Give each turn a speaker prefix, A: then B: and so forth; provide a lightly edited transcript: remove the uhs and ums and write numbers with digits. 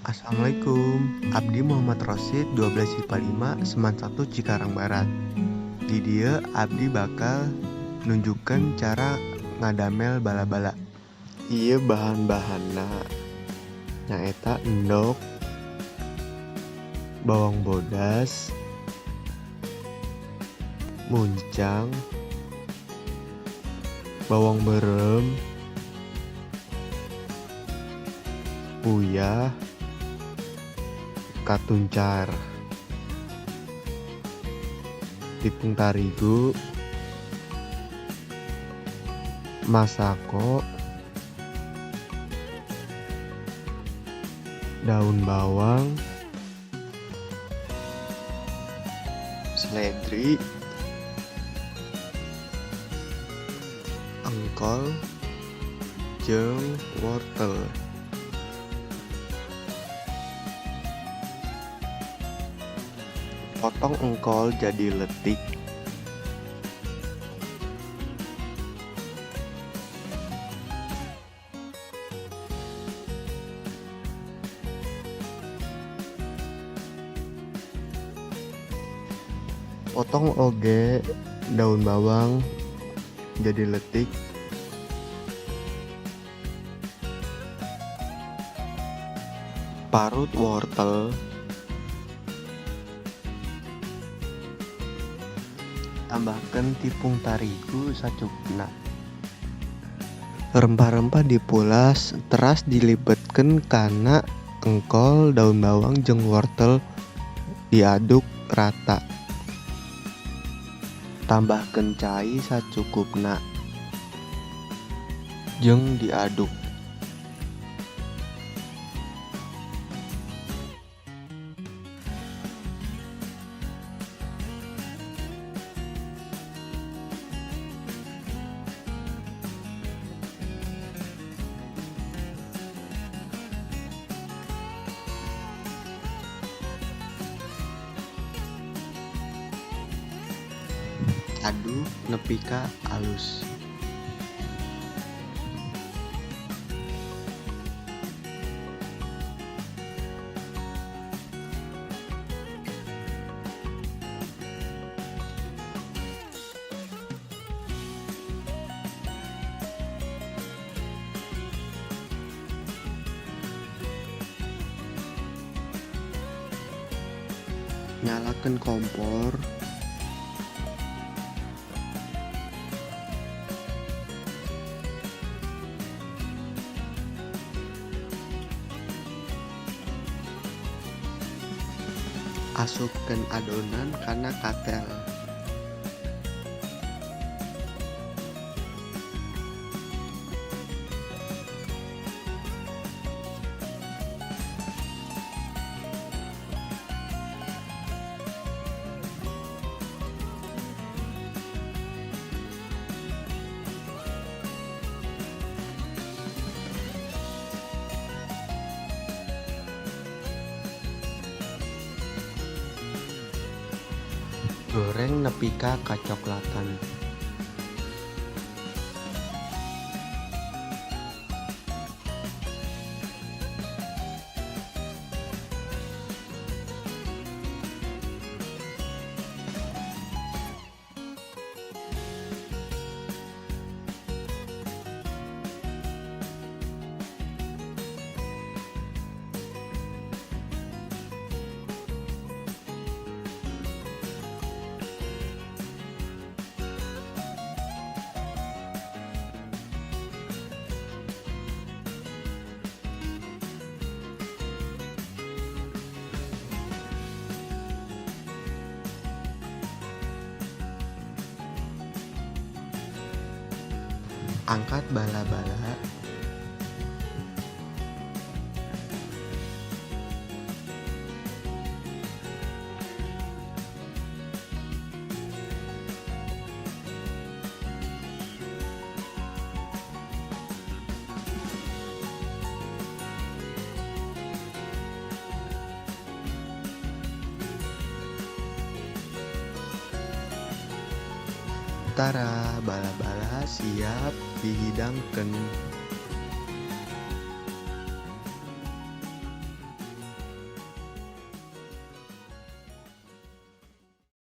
A: Assalamualaikum, Abdi Muhammad Rosid 12 IPA 5 Seman 1 Cikarang Barat. Di dia Abdi bakal nunjukkan cara ngadamel bala-bala. Ieu bahan-bahanna nyaeta endog, bawang bodas, muncang, bawang berem, uyah, katuncar, tepung tarigu, masako, daun bawang, seledri, engkol, jeung wortel. Potong engkol jadi letik. Potong oge daun bawang jadi letik. Parut wortel. Tambahkan tepung tarigu sacukupna. Rempah-rempah dipulas, teras dilibetkeun kana engkol, daun bawang jeung wortel diaduk rata. Tambahkeun cai sacukupna jeung diaduk. Aduk nepi ka alus. Nyalakeun kompor. Asupkeun adonan kana katel. Goreng nepi ka kacoklatan. Angkat bala-bala. Tara, bala-bala siap dihidangkeun.